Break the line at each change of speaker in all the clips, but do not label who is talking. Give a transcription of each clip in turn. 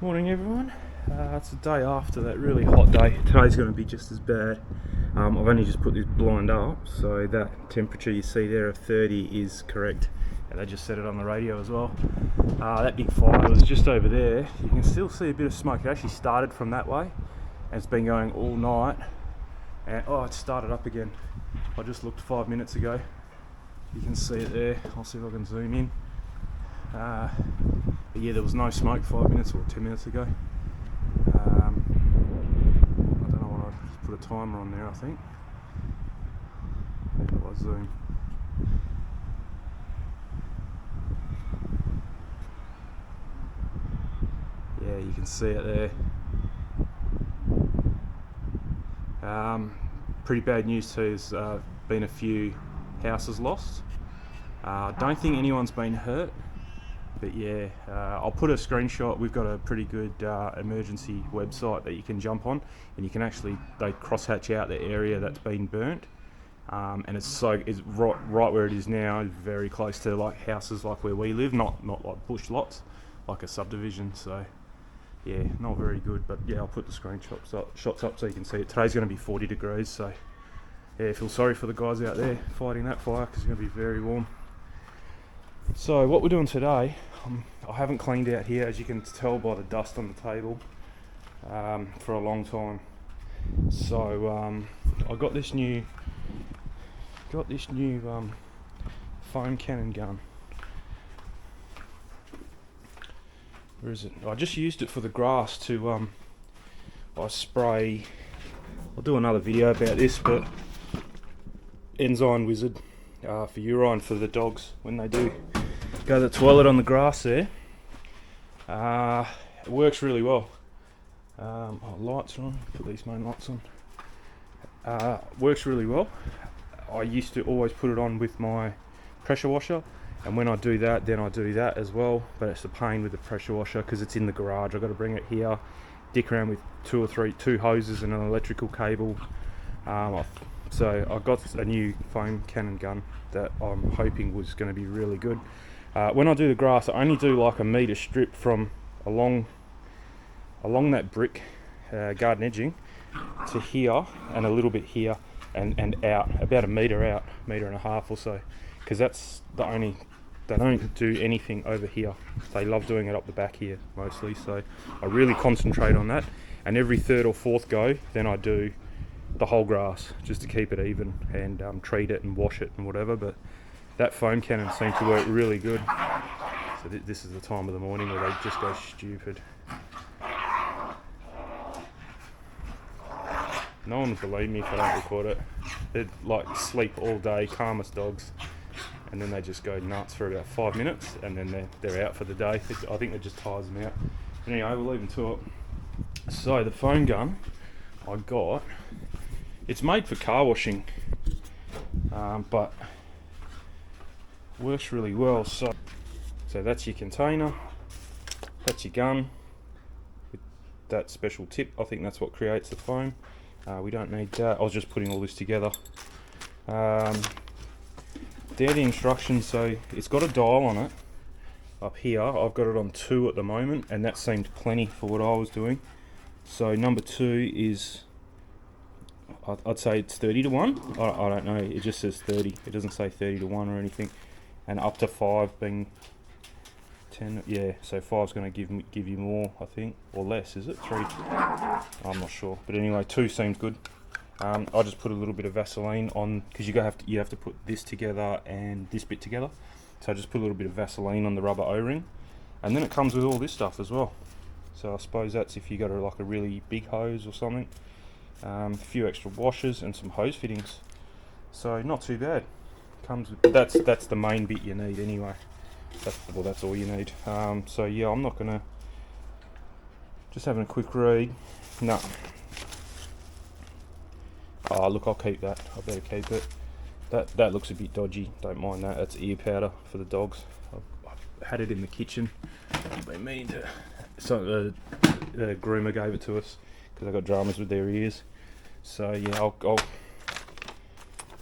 Morning everyone. It's a day after that really hot day. Today's going to be just as bad. I've only just put this blind up, so that temperature you see there of 30 is correct. And they just said it on the radio as well. That big fire was just over there. You can still see a bit of smoke. It actually started from that way and it's been going all night. And it started up again. I just looked 5 minutes ago. You can see it there. I'll see if I can zoom in. But yeah, there was no smoke 5 minutes or 10 minutes ago. I don't know what, I just put a timer on there, I think. Maybe I'll zoom. Yeah, you can see it there. Pretty bad news too. There's been a few houses lost. Don't think anyone's been hurt. But yeah, I'll put a screenshot. We've got a pretty good emergency website that you can jump on, and you can actually, they crosshatch out the area that's been burnt, and it's right where it is now, very close to like houses like where we live, not like bush lots, like a subdivision. So yeah, not very good. But yeah, I'll put the screenshots up so you can see it. Today's going to be 40 degrees, so yeah, feel sorry for the guys out there fighting that fire because it's going to be very warm. So what we're doing today, I haven't cleaned out here, as you can tell by the dust on the table, for a long time. So I got this new foam cannon gun. Where is it? I just used it for the grass to I spray. I'll do another video about this, but Enzyme Wizard for urine for the dogs when they do go to the toilet on the grass there. It works really well. Lights are on. Put these main lights on. Works really well. I used to always put it on with my pressure washer, and when I do that, then I do that as well. But it's a pain with the pressure washer because it's in the garage. I've got to bring it here, dick around with two hoses and an electrical cable. So I got a new foam cannon gun that I'm hoping was going to be really good. When I do the grass, I only do like a metre strip from along that brick garden edging to here, and a little bit here, and out, about a metre out, metre and a half or so, because that's the only, they don't do anything over here. They love doing it up the back here mostly, so I really concentrate on that. And every third or fourth go, then I do the whole grass just to keep it even and treat it and wash it and whatever. But that foam cannon seemed to work really good. So this is the time of the morning where they just go stupid. No one would believe me if I don't record it. They'd like sleep all day, calmest dogs, and then they just go nuts for about 5 minutes, and then they're out for the day. I think that just tires them out. Anyway, we'll leave them to it. So the foam gun I got, it's made for car washing, but works really well. So that's your container, that's your gun with that special tip. I think that's what creates the foam. We don't need that. I was just putting all this together. They're the instructions. So it's got a dial on it up here. I've got it on 2 at the moment, and that seemed plenty for what I was doing. So number 2 is, I'd say it's 30 to 1. I don't know, it just says 30. It doesn't say 30 to 1 or anything. And up to 5 being 10. Yeah, so 5's going to give you more, I think, or less. Is it 3? I'm not sure, but anyway, 2 seemed good. I just put a little bit of Vaseline on, because you have to put this together and this bit together. So I just put a little bit of Vaseline on the rubber O-ring, and then it comes with all this stuff as well. So I suppose that's if you got like a really big hose or something. A few extra washers and some hose fittings. So not too bad. Comes with, that's the main bit you need anyway. That's all you need. So yeah, I'm not gonna, just having a quick read. No. Oh look, I'll keep that. I better keep it. That looks a bit dodgy. Don't mind that. That's ear powder for the dogs. I've had it in the kitchen. I've been meaning to. So the groomer gave it to us because I got dramas with their ears. So yeah, I'll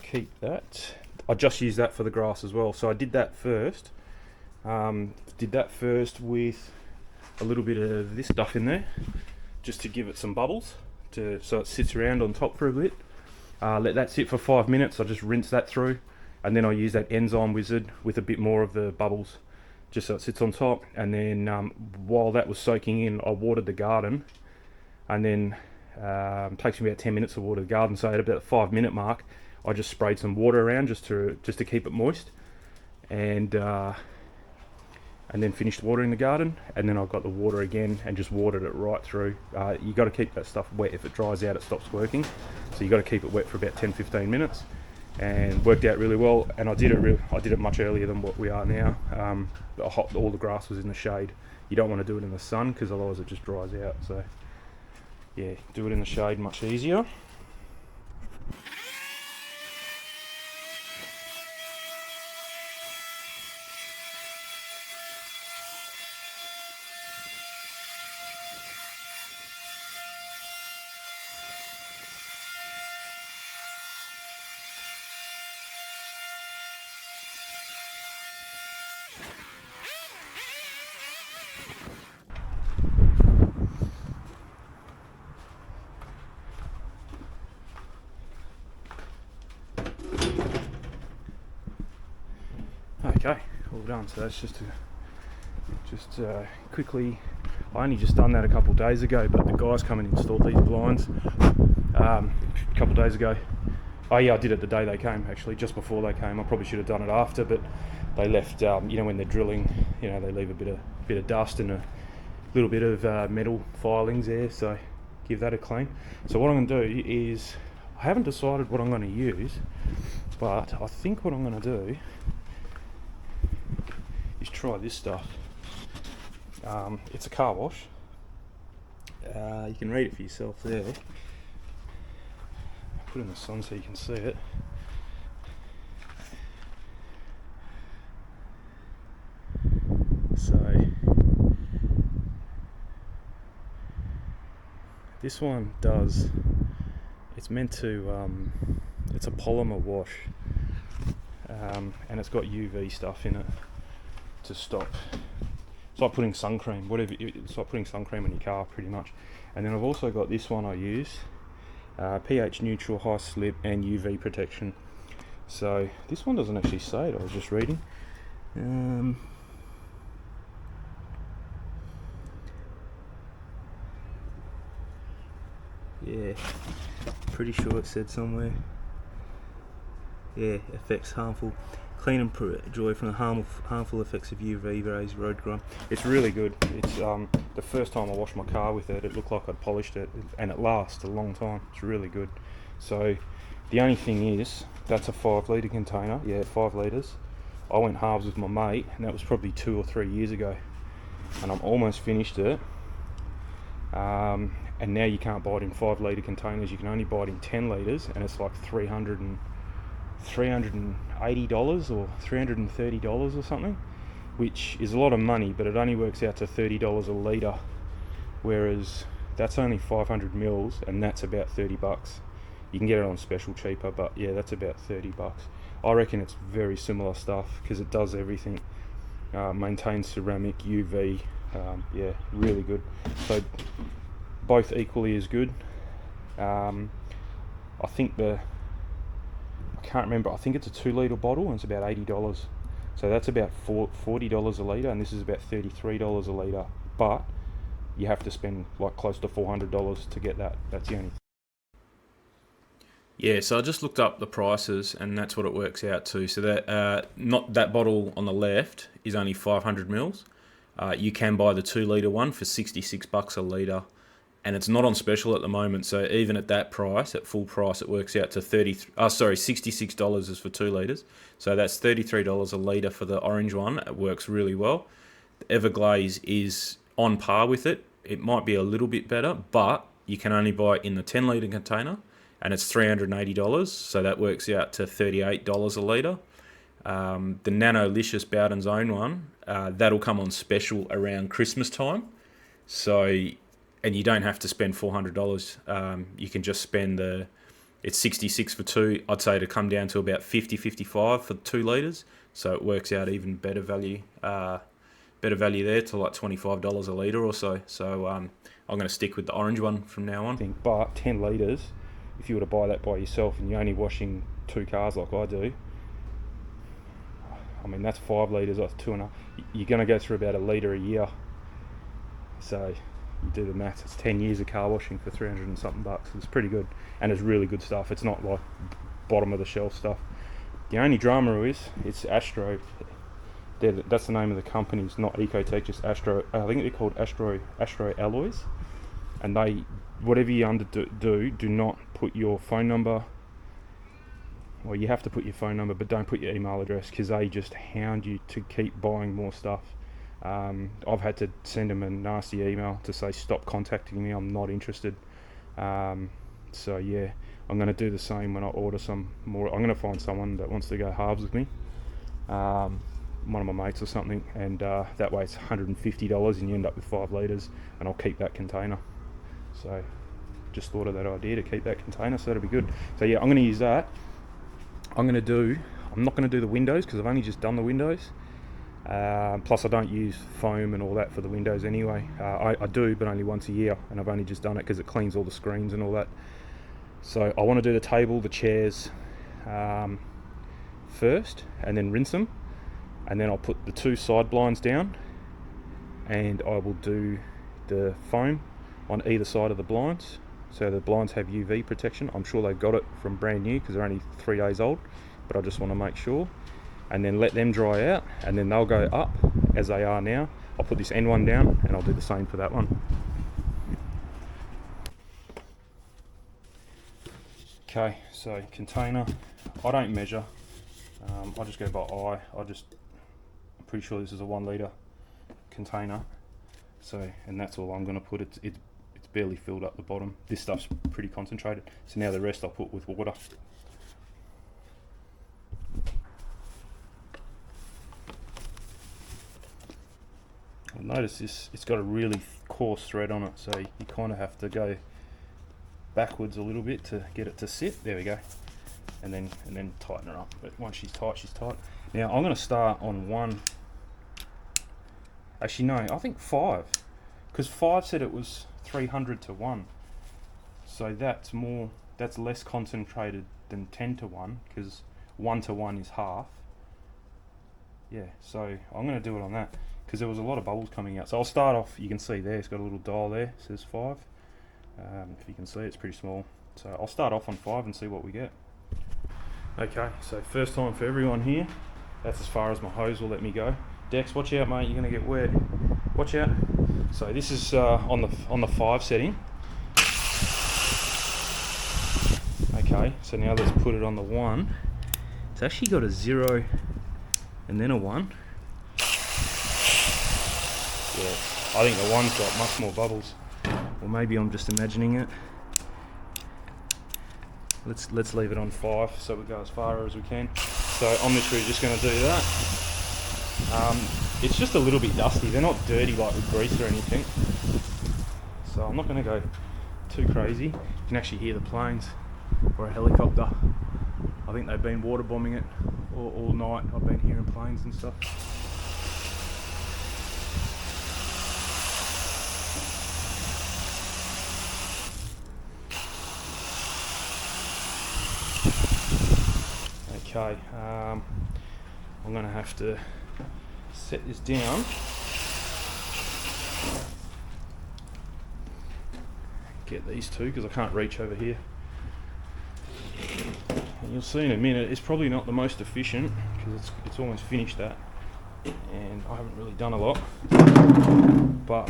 keep that. I just used that for the grass as well. So I did that first. With a little bit of this stuff in there just to give it some bubbles, so it sits around on top for a bit. Let that sit for 5 minutes. I just rinse that through, and then I use that enzyme wizard with a bit more of the bubbles, just so it sits on top. And then while that was soaking in, I watered the garden, and then takes me about 10 minutes to water the garden. So at about the 5 minute mark, I just sprayed some water around just to keep it moist, and then finished watering the garden. And then I got the water again and just watered it right through. You got to keep that stuff wet. If it dries out, it stops working. So you got to keep it wet for about 10-15 minutes, and worked out really well. And I did it much earlier than what we are now. All the grass was in the shade. You don't want to do it in the sun because otherwise it just dries out. So yeah, do it in the shade, much easier. Okay, all done. So that's just quickly. I only just done that a couple of days ago, but the guys come and installed these blinds a couple of days ago. Oh yeah, I did it the day they came, actually, just before they came. I probably should have done it after, but they left. When they're drilling, they leave a bit of dust and a little bit of metal filings there. So give that a clean. So what I'm going to do is, I haven't decided what I'm going to use, but I think what I'm going to do is try this stuff. It's a car wash. You can read it for yourself there. Put it in the sun so you can see it. So this one does, it's meant to, it's a polymer wash, and it's got UV stuff in it to stop. It's like putting sun cream, it's like putting sun cream on your car pretty much. And then I've also got this one I use, pH neutral, high slip and UV protection. So this one doesn't actually say it, I was just reading. Yeah, pretty sure it said somewhere. Yeah, affects harmful, clean and joy from the harmful effects of UV rays, road grime. It's really good. It's the first time I washed my car with it, it looked like I'd polished it, and it lasts a long time. It's really good. So the only thing is, that's a 5 litre container. Yeah, 5 litres. I went halves with my mate, and that was probably 2 or 3 years ago, and I'm almost finished it. And now you can't buy it in 5 litre containers. You can only buy it in 10 litres, and it's like $380 or $330 or something, which is a lot of money, but it only works out to $30 a litre, whereas that's only 500 mils, and that's about $30. You can get it on special cheaper, but yeah, that's about $30. I reckon it's very similar stuff because it does everything. Maintains ceramic, UV, yeah, really good. So both equally as good. I think I can't remember, I think it's a 2 litre bottle and it's about $80. So that's about $40 a litre, and this is about $33 a litre, but you have to spend like close to $400 to get that. That's the only thing. Yeah, so I just looked up the prices, and that's what it works out to. So that not that bottle on the left is only 500 mils. You can buy the 2 litre one for $66 a litre, and it's not on special at the moment. So even at that price, at full price, it works out to $66 is for 2 litres. So that's $33 a litre for the orange one. It works really well. The Everglaze is on par with it. It might be a little bit better, but you can only buy it in the 10 litre container, and it's $380. So that works out to $38 a litre. The Nanolicious Bowden's Own one, that'll come on special around Christmas time. So, and you don't have to spend $400. You can just spend it's 66 for 2. I'd say to come down to about 50, 55 for 2 litres. So it works out even better value better value there to like $25 a litre or so. So I'm going to stick with the orange one from now on. But 10 litres, if you were to buy that by yourself and you're only washing 2 cars like I do, I mean, that's 5 litres, that's 2.5. You're going to go through about a litre a year. So you do the maths, it's 10 years of car washing for 300 and something bucks. It's pretty good, and it's really good stuff. It's not like bottom of the shelf stuff. The only drama is it's Astro. That's the name of the company. It's not Ecotech, just Astro. I think they're called Astro Alloys. And they, whatever you do not put your phone number. Well, you have to put your phone number, but don't put your email address, because they just hound you to keep buying more stuff. I've had to send them a nasty email to say stop contacting me, I'm not interested. So yeah, I'm going to do the same when I order some more. I'm going to find someone that wants to go halves with me, one of my mates or something, and that way it's $150 and you end up with 5 litres, and I'll keep that container. So just thought of that idea to keep that container, so that'll be good. So yeah, I'm going to use that. I'm not going to do the windows because I've only just done the windows. Plus I don't use foam and all that for the windows anyway. I do, but only once a year, and I've only just done it because it cleans all the screens and all that. So I want to do the table, the chairs first, and then rinse them, and then I'll put the 2 side blinds down, and I will do the foam on either side of the blinds, so the blinds have UV protection. I'm sure they got it from brand new because they're only 3 days old, but I just want to make sure. And then let them dry out, and then they'll go up as they are now. I'll put this end one down, and I'll do the same for that one. Okay, so container, I don't measure, I just go by eye. I'm pretty sure this is a 1 litre container, so, and that's all I'm going to put. It's barely filled up the bottom. This stuff's pretty concentrated, so now the rest I'll put with water. I'll notice this, it's got a really coarse thread on it, so you kind of have to go backwards a little bit to get it to sit. There we go, and then tighten her up. But once she's tight, she's tight. Now I'm going to start on 1. Actually no, I think 5, because 5 said it was 300 to 1, so that's less concentrated than 10 to 1, because 1 to 1 is half. Yeah, so I'm going to do it on that because there was a lot of bubbles coming out. So I'll start off, you can see there, it's got a little dial there, it says 5. If you can see, it's pretty small. So I'll start off on 5 and see what we get. Okay, so first time for everyone here. That's as far as my hose will let me go. Dex, watch out mate, you're going to get wet. Watch out. So this is on the 5 setting. Okay, so now let's put it on the 1. It's actually got a 0 and then a 1. Yeah, I think the 1's got much more bubbles. Or maybe I'm just imagining it. Let's leave it on 5 so we go as far as we can. So I'm literally just going to do that. It's just a little bit dusty. They're not dirty like with grease or anything. So I'm not going to go too crazy. You can actually hear the planes or a helicopter. I think they've been water bombing it all night. I've been hearing planes and stuff. Okay, I'm going to have to set this down. Get these 2 because I can't reach over here. And you'll see in a minute, it's probably not the most efficient because it's almost finished that. And I haven't really done a lot. But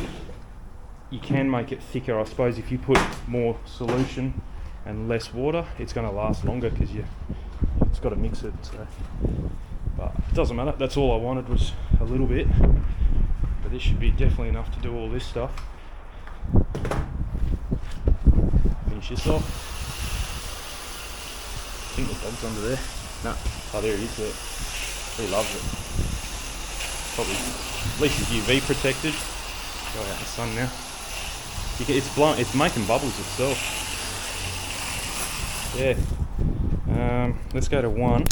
you can make it thicker, I suppose. If you put more solution and less water, it's going to last longer because it's got to mix it. So. But it doesn't matter. That's all I wanted was a little bit. But this should be definitely enough to do all this stuff. Finish this off. I think the dog's under there. No. Oh, there he is there. He loves it. Probably, at least it's UV protected. Go out in the sun now. It's blowing, it's making bubbles itself. Yeah. Let's go to 1.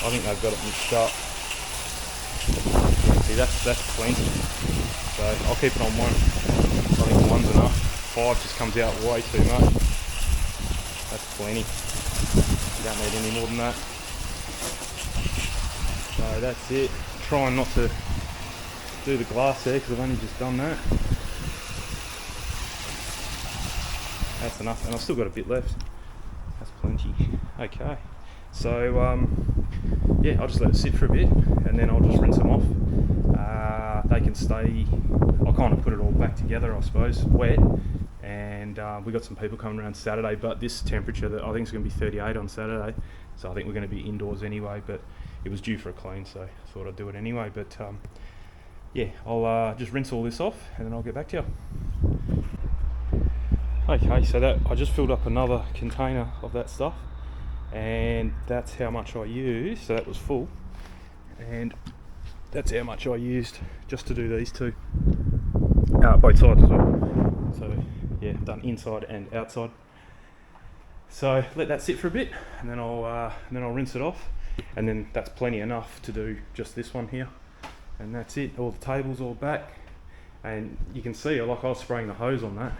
I think they've got it mixed up. See, that's plenty. So I'll keep it on one. I think one's enough. 5 just comes out way too much. That's plenty. You don't need any more than that. So that's it. Trying not to do the glass there because I've only just done that. That's enough, and I've still got a bit left. That's plenty. Okay, so yeah, I'll just let it sit for a bit and then I'll just rinse them off. They can stay, I'll kind of put it all back together, I suppose, wet. And we got some people coming around Saturday, but this temperature, that I think it's going to be 38 on Saturday, so I think we're going to be indoors anyway, but it was due for a clean, so I thought I'd do it anyway. But yeah, I'll just rinse all this off and then I'll get back to you. Okay, so that I just filled up another container of that stuff, and that's how much I used. So that was full, and that's how much I used just to do these two, both sides as well. So yeah, done inside and outside. So let that sit for a bit, and then I'll rinse it off, and then that's plenty enough to do just this one here, and that's it. All the tables all back, and you can see, like, I was spraying the hose on that,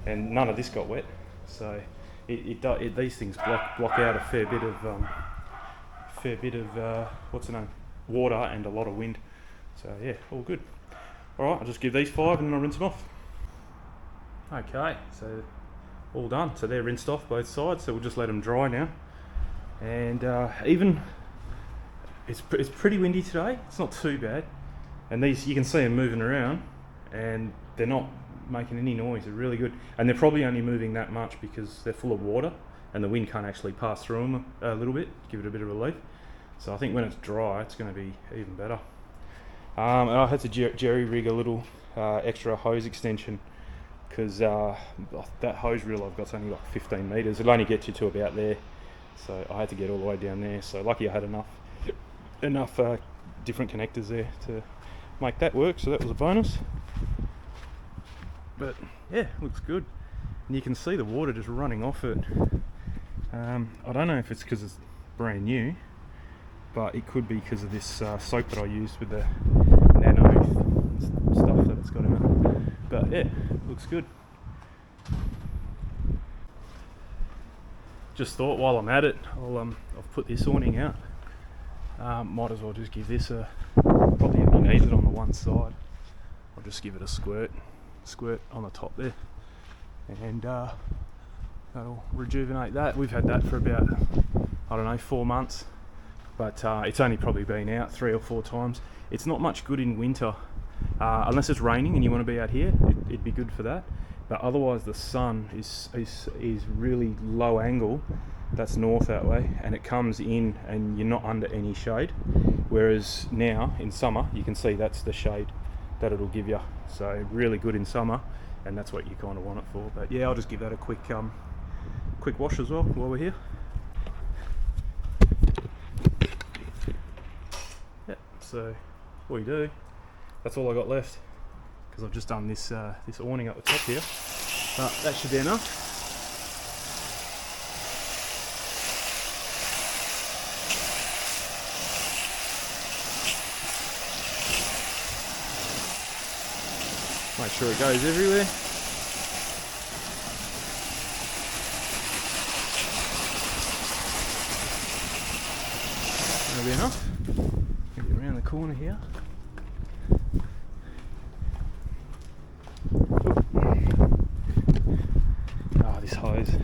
and none of this got wet. So these things block out a fair bit of what's the name, water and a lot of wind. So yeah, all good. All right, I'll just give these 5 and then I'll rinse them off. Okay, so all done. So they're rinsed off both sides. So we'll just let them dry now. And even it's pretty windy today. It's not too bad. And these, you can see them moving around, and they're not making any noise. They're really good, and they're probably only moving that much because they're full of water and the wind can't actually pass through them a little bit, give it a bit of relief. So I think when it's dry, it's going to be even better. And I had to jerry rig a little extra hose extension because that hose reel I've got's only like 15 metres. It'll only get you to about there, so I had to get all the way down there. So lucky I had enough different connectors there to make that work, so that was a bonus. But yeah, looks good, and you can see the water just running off it. I don't know if it's because it's brand new, but it could be because of this soap that I used with the nano stuff that it's got in it. But yeah, looks good. Just thought while I'm at it, I've put this awning out. Might as well just give this probably only needs it on the one side. I'll just give it a squirt on the top there, and that'll rejuvenate that. We've had that for about, I don't know, 4 months, but it's only probably been out 3 or 4 times. It's not much good in winter, unless it's raining and you want to be out here. It'd be good for that, but otherwise the sun is really low angle. That's north that way, and it comes in and you're not under any shade, whereas now in summer you can see that's the shade that it'll give you. So really good in summer, and that's what you kind of want it for. But yeah, I'll just give that a quick wash as well while we're here. Yep, so all you do, that's all I got left, because I've just done this this awning up the top here, but that should be enough. Make sure it goes everywhere. That'll be enough. Get around the corner here. Ah, this hose.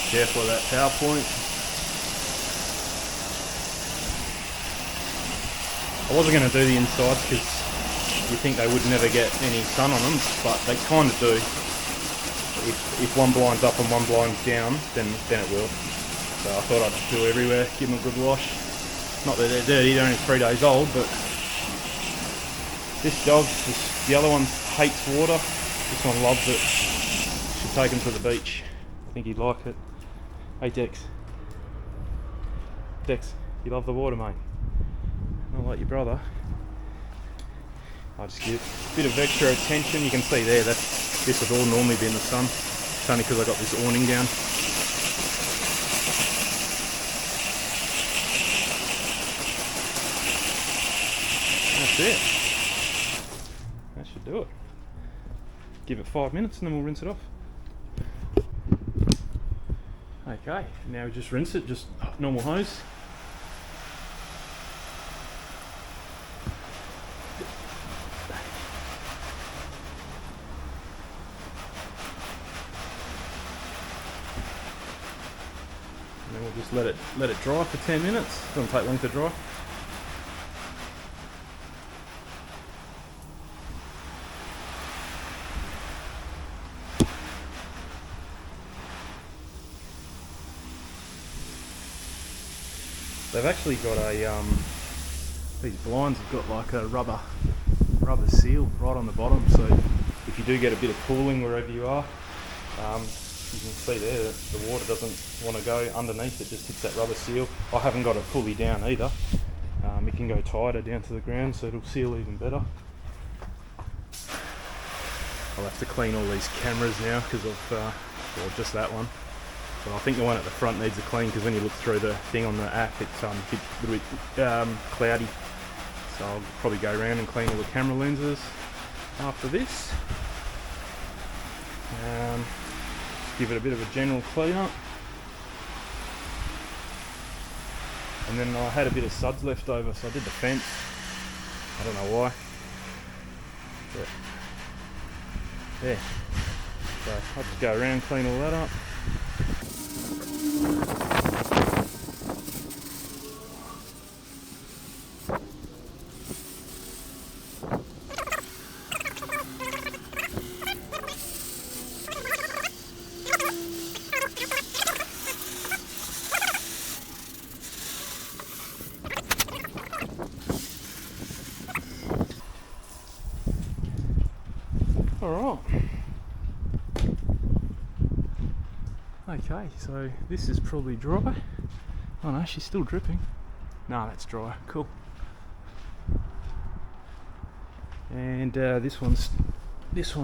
Careful of that power point. I wasn't going to do the insides because you think they would never get any sun on them, but they kind of do. If one blind's up and one blind's down, then it will. So I thought I'd do everywhere, give them a good wash. Not that they're dirty, they're only 3 days old, but this dog, the other one hates water. This one loves it. Should take him to the beach. I think he'd like it. Hey Dex. Dex, you love the water, mate? like your brother. I'll just give a bit of extra attention. You can see there that this would all normally be in the sun. It's only because I got this awning down. That's it. That should do it. Give it 5 minutes and then we'll rinse it off. Okay, now we just rinse it, just normal hose. And then we'll just let it dry for 10 minutes. Doesn't take long to dry. They've actually got a these blinds have got like a rubber seal right on the bottom, so if you do get a bit of cooling wherever you are, you can see there that the water doesn't want to go underneath, it just hits that rubber seal. I haven't got it fully down either. It can go tighter down to the ground, so it'll seal even better. I'll have to clean all these cameras now because of, well, just that one. But I think the one at the front needs a clean because when you look through the thing on the app, it's a little bit cloudy. So I'll probably go around and clean all the camera lenses after this. Give it a bit of a general clean up. And then I had a bit of suds left over, so I did the fence. I don't know why. But yeah. So I'll just go around and clean all that up. Alright. Okay, so this is probably dry. Oh no, she's still dripping. No, that's dry. Cool. And this one's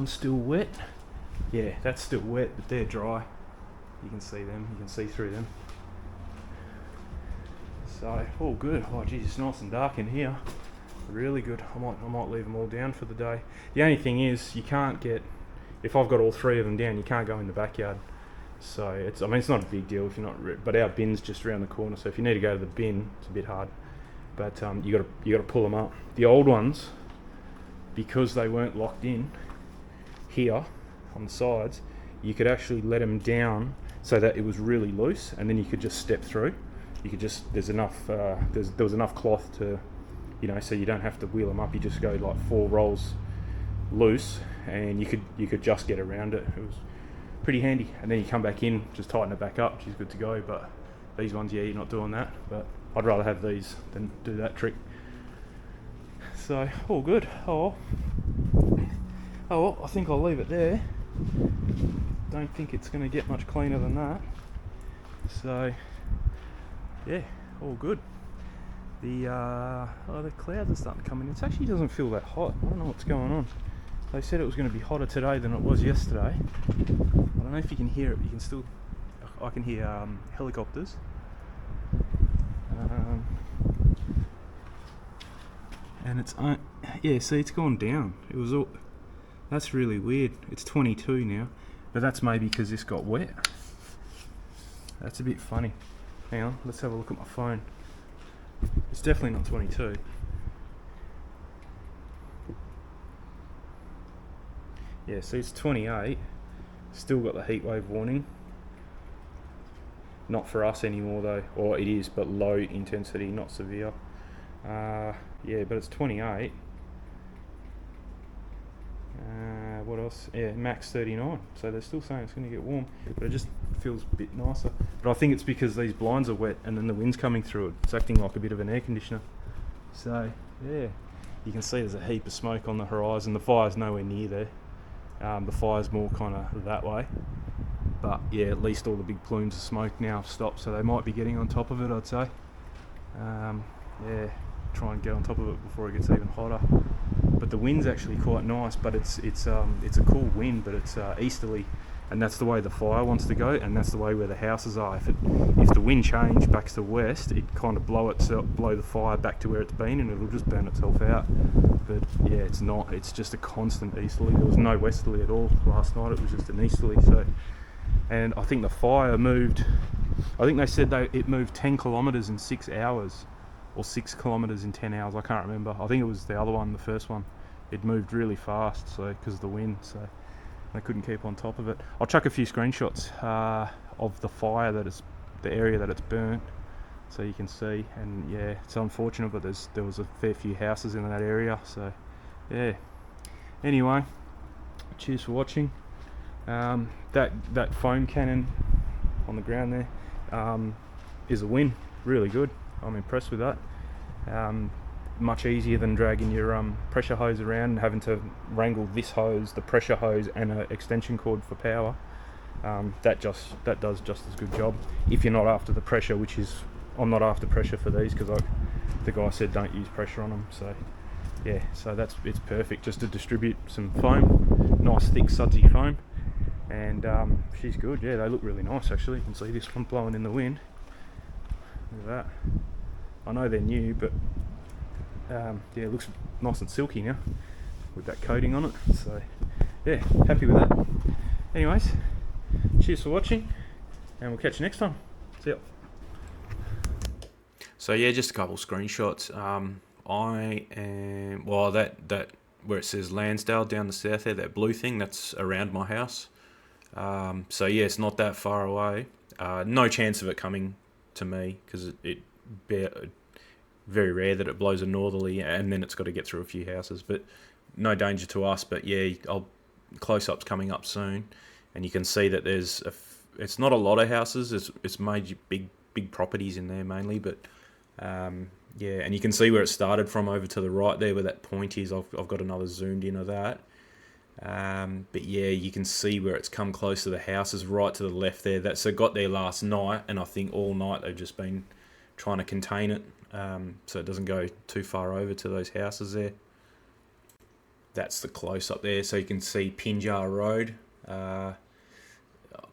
still wet. Yeah, that's still wet, but they're dry. You can see them. You can see through them. So all good. Oh geez, it's nice and dark in here. Really good. I might leave them all down for the day. The only thing is, you can't get, if I've got all three of them down, you can't go in the backyard. So it's not a big deal if you're not, but our bin's just around the corner, so if you need to go to the bin, it's a bit hard. But you got to pull them up. The old ones, because they weren't locked in here on the sides, you could actually let them down so that it was really loose, and then you could just step through. You could just, there's enough, there was enough cloth to, you know, so you don't have to wheel them up. You just go like 4 rolls loose, and you could just get around it. It was pretty handy. And then you come back in, just tighten it back up, she's good to go. But these ones, yeah, you're not doing that. But I'd rather have these than do that trick. So all good. Oh, I think I'll leave it there. Don't think it's going to get much cleaner than that. So yeah, all good. The clouds are starting to come in. It actually doesn't feel that hot. I don't know what's going on. They said it was going to be hotter today than it was yesterday. I don't know if you can hear it, but you can still, I can hear helicopters. And it's, yeah, see, it's gone down. It was all, that's really weird. It's 22 now, but that's maybe because this got wet. That's a bit funny. Hang on, let's have a look at my phone. It's definitely not 22. Yeah, see, it's 28. Still got the heat wave warning. Not for us anymore though, or it is, but low intensity, not severe. Yeah, but it's 28. What else? Yeah, max 39. So they're still saying it's going to get warm, but it just feels a bit nicer. But I think it's because these blinds are wet and then the wind's coming through it. It's acting like a bit of an air conditioner. So yeah, you can see there's a heap of smoke on the horizon. The fire's nowhere near there. The fire's more kind of that way. But yeah, at least all the big plumes of smoke now have stopped, so they might be getting on top of it, I'd say. Yeah, try and get on top of it before it gets even hotter. But the wind's actually quite nice, but it's a cool wind, but it's easterly, and that's the way the fire wants to go, and that's the way where the houses are. If the wind change back to the west, it kind of blow the fire back to where it's been, and it'll just burn itself out. But yeah, it's not. It's just a constant easterly. There was no westerly at all last night. It was just an easterly. So, and I think the fire moved. I think they said it moved 10 kilometres in 6 hours, or 6 kilometres in 10 hours. I can't remember. I think it was the other one, the first one. It moved really fast, so because of the wind. So they couldn't keep on top of it. I'll chuck a few screenshots of the fire the area that it's burnt, so you can see. And yeah, it's unfortunate, but there was a fair few houses in that area. So yeah. Anyway, cheers for watching. That foam cannon on the ground there is a win. Really good. I'm impressed with that. Much easier than dragging your pressure hose around and having to wrangle this hose, the pressure hose, and an extension cord for power. That does just as good job if you're not after the pressure, which is, I'm not after pressure for these because the guy said don't use pressure on them. So yeah, so it's perfect just to distribute some foam, nice thick sudsy foam, and she's good. Yeah, they look really nice actually. You can see this one blowing in the wind. Look at that. I know they're new, but yeah, it looks nice and silky now with that coating on it. So yeah, happy with that. Anyways, cheers for watching, and we'll catch you next time. See ya. So yeah, just a couple screenshots. I am, well, that where it says Lansdale down the south there, that blue thing, that's around my house. So yeah, it's not that far away. No chance of it coming to me because it very rare that it blows a northerly and then it's got to get through a few houses, but no danger to us. But yeah, close-ups coming up soon, and you can see that it's not a lot of houses, it's major big properties in there mainly, but yeah, and you can see where it started from over to the right there where that point is. I've got another zoomed in of that, but yeah, you can see where it's come close to the houses right to the left there. That's it got there last night, and I think all night they've just been trying to contain it, so it doesn't go too far over to those houses there. That's the close up there, so you can see Pinjar Road,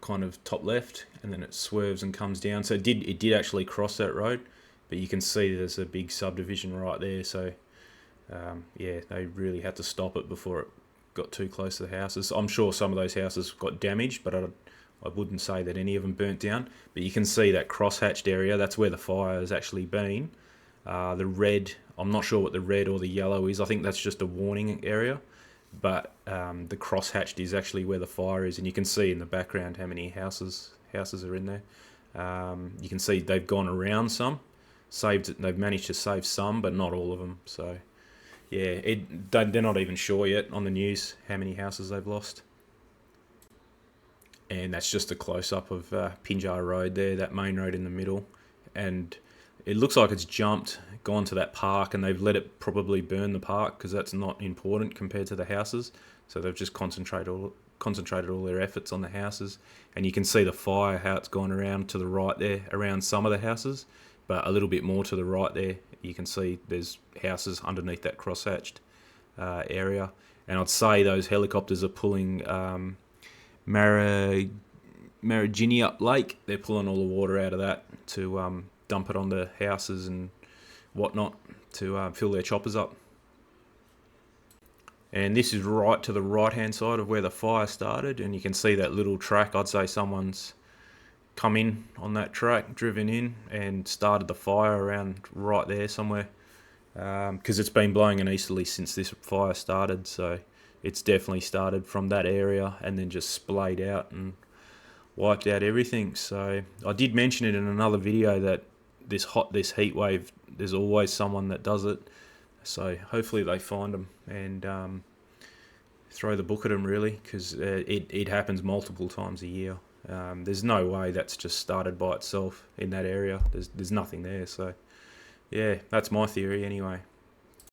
kind of top left, and then it swerves and comes down. So it did actually cross that road, but you can see there's a big subdivision right there. So yeah, they really had to stop it before it got too close to the houses. I'm sure some of those houses got damaged, but I wouldn't say that any of them burnt down. But you can see that cross-hatched area, that's where the fire has actually been. The red, I'm not sure what the red or the yellow is. I think that's just a warning area. But the cross-hatched is actually where the fire is. And you can see in the background how many houses are in there. You can see they've gone around some. They've managed to save some, but not all of them. So yeah, they're not even sure yet on the news how many houses they've lost. And that's just a close-up of Pinjar Road there, that main road in the middle. And it looks like it's gone to that park, and they've let it probably burn the park because that's not important compared to the houses. So they've just concentrated all their efforts on the houses. And you can see the fire, how it's gone around to the right there, around some of the houses, but a little bit more to the right there. You can see there's houses underneath that cross-hatched area. And I'd say those helicopters are pulling Marigini Lake. They're pulling all the water out of that to dump it on the houses and whatnot to fill their choppers up. And this is right to the right hand side of where the fire started, and you can see that little track. I'd say someone's come in on that track, driven in and started the fire around right there somewhere, because it's been blowing an easterly since this fire started. So it's definitely started from that area and then just splayed out and wiped out everything. So I did mention it in another video that this heat wave, there's always someone that does it. So hopefully they find them and throw the book at them, really, because it happens multiple times a year. There's no way that's just started by itself in that area. There's nothing there. So yeah, that's my theory anyway.